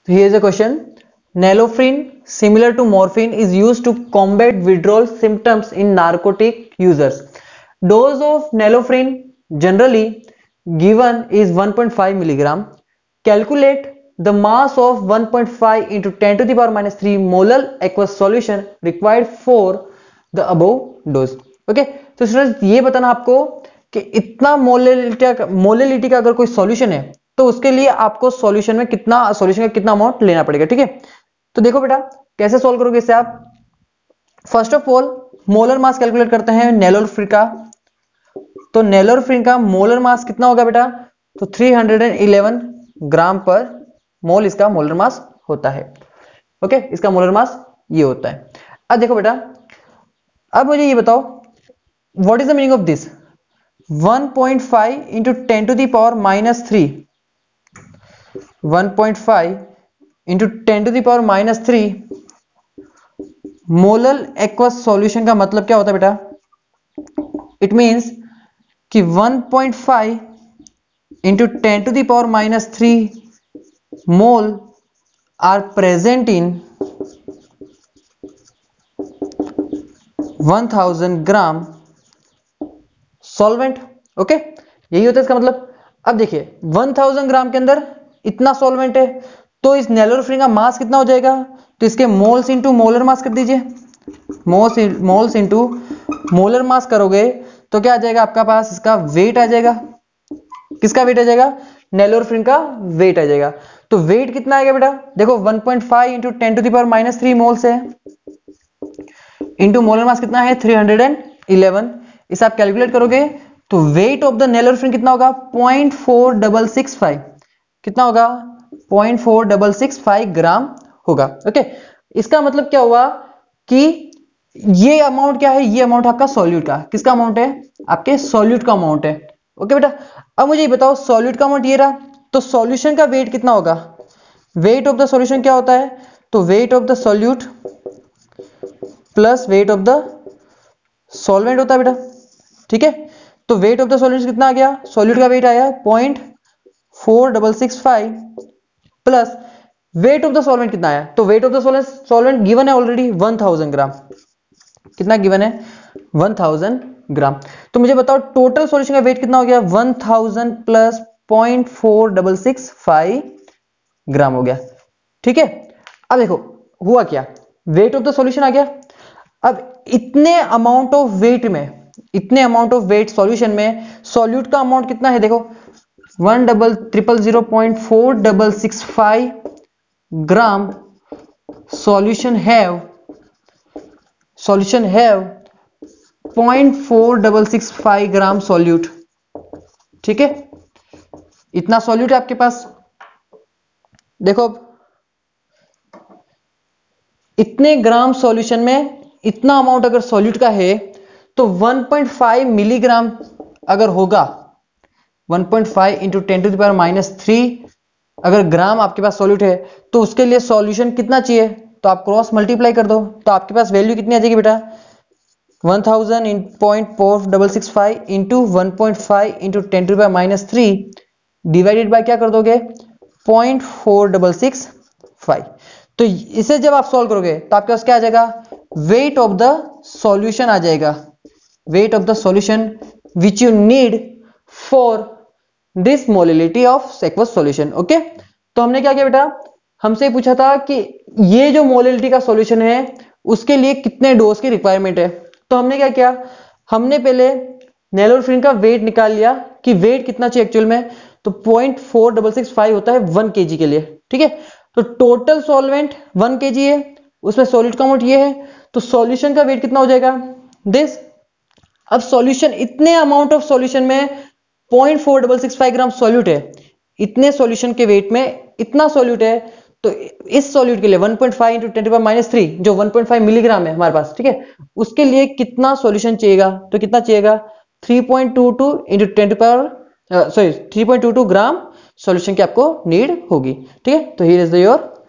तो here is a question, nalofrin similar to morphine is used to combat withdrawal symptoms in narcotic users. Dose of nalofrin generally given is 1.5 milligram. Calculate the mass of 1.5 into 10 to the power minus 3 molar aqueous solution required for the above dose. Okay, तो students ये बताना आपको कि इतना molality का अगर कोई solution है तो उसके लिए आपको सॉल्यूशन में कितना, सॉल्यूशन का कितना अमाउंट लेना पड़ेगा। ठीक है, तो देखो बेटा कैसे सॉल्व करोगे इससे आप। First of all molar mass calculate करते हैं नैलोरफ्रिन का। तो नैलोरफ्रिन का मोलर मास कितना होगा बेटा, तो 311 ग्राम पर मोल इसका मोलर मास होता है। ओके, इसका मोलर मास ये होता है। अब देखो बेटा, अब मुझे ये बताओ what is the meaning of this 1.5 into 10 to the power minus 3, 1.5 into 10 to the power minus 3 molar aqueous solution का मतलब क्या होता है बेटा, इट मींस कि 1.5 into 10 to the power minus 3 mole are present in 1000 gram solvent. Okay, यही होता है इसका मतलब। अब देखिए 1000 ग्राम के अंदर इतना सॉल्वेंट है, तो इस नैलोरफ्रिन का मास कितना हो जाएगा, तो इसके मोल्स इंटू मोलर मास कर दीजिए। मोल्स इंटू मोलर मास करोगे तो क्या आ जाएगा आपका पास, इसका वेट आ जाएगा। किसका वेट आ जाएगा, नैलोरफ्रिन का वेट आ जाएगा। तो वेट कितना आएगा बेटा, देखो 1.5 into 10 to the power minus 3 moles है, इंटू मोलर मास कितना है 311। इसे आप कैलकुलेट करोगे तो वेट ऑफ द नैलोरफ्रिन कितना होगा 0.4665, कितना होगा 0.4665 ग्राम होगा। ओके, इसका मतलब क्या हुआ कि ये अमाउंट क्या है, ये अमाउंट आपका सॉल्यूट का, किसका अमाउंट है, आपके सॉल्यूट का अमाउंट है। ओके बेटा, अब मुझे ये बताओ सॉल्यूट का अमाउंट ये रहा, तो सॉल्यूशन का वेट कितना होगा, वेट ऑफ द सॉल्यूशन क्या होता है, तो weight of the solute plus weight of the solvent होता है बेटा। ठीक है, तो वेट ऑफ द सॉल्यूशन कितना आ गया, सॉल्यूट का वेट आया 0.4665 plus weight of the solvent कितना आया, तो weight of the solvent given है ऑलरेडी 1000 ग्राम, कितना गिवन है 1000 ग्राम। तो मुझे बताओ टोटल सॉल्यूशन का वेट कितना हो गया 1000 प्लस 0.4665 ग्राम हो गया। ठीक है, अब देखो हुआ क्या, वेट ऑफ द सॉल्यूशन आ गया। अब इतने अमाउंट ऑफ वेट में, इतने अमाउंट ऑफ वेट सॉल्यूशन में सॉल्यूट का अमाउंट कितना है, देखो 1,000,465 ग्राम सॉल्यूशन हैव 0.4665 ग्राम सॉल्यूट। ठीक है, इतना सॉल्यूट है आपके पास। देखो इतने ग्राम सॉल्यूशन में इतना अमाउंट अगर सॉल्यूट का है तो 1.5 मिलीग्राम अगर होगा, 1.5 into 10 to the power minus 3 अगर ग्राम आपके पास सॉल्यूट है तो उसके लिए सॉल्यूशन कितना चाहिए, तो आप क्रॉस मल्टीप्लाई कर दो तो आपके पास वैल्यू कितनी आ जाएगी बेटा 1000 in 0.4665 into 1.5 into 10 to the power minus 3 divided by क्या कर दोगे 0.4665। तो इसे जब आप सॉल्व करोगे तो आपके पास क्या आ जाएगा, वेट ऑफ द सॉल्यूशन आ जाएगा, weight of the solution which you need for this molality of aqueous solution. Okay, तो हमने क्या किया बेटा, हमसे पूछा था कि ये जो मोलिलिटी का सॉल्यूशन है उसके लिए कितने डोज की रिक्वायरमेंट है। तो हमने क्या किया, हमने पहले नैलोरफ्रिन का वेट निकाल लिया कि वेट कितना चाहिए एक्चुअल में, तो 0.4665 होता है 1 kg के लिए। ठीक है, तो टोटल सॉल्वेंट 1 kg है, उसमें सॉल्यूट का अमाउंट ये है, तो सॉल्यूशन का वेट कितना हो जाएगा दिस। अब सॉल्यूशन, इतने अमाउंट ऑफ सॉल्यूशन में 0.4665 ग्राम सॉल्यूट है, इतने सॉल्यूशन के वेट में इतना सॉल्यूट है, तो इस सॉल्यूट के लिए 1.5 into 10 to the power minus 3 जो 1.5 मिलीग्राम है हमारे पास। ठीक है, उसके लिए कितना सॉल्यूशन चाहिएगा, तो कितना चाहिएगा 3.22 into 10 to power 3.22 gram solution की आपको नीड होगी। ठीक है, तो हियर इज योर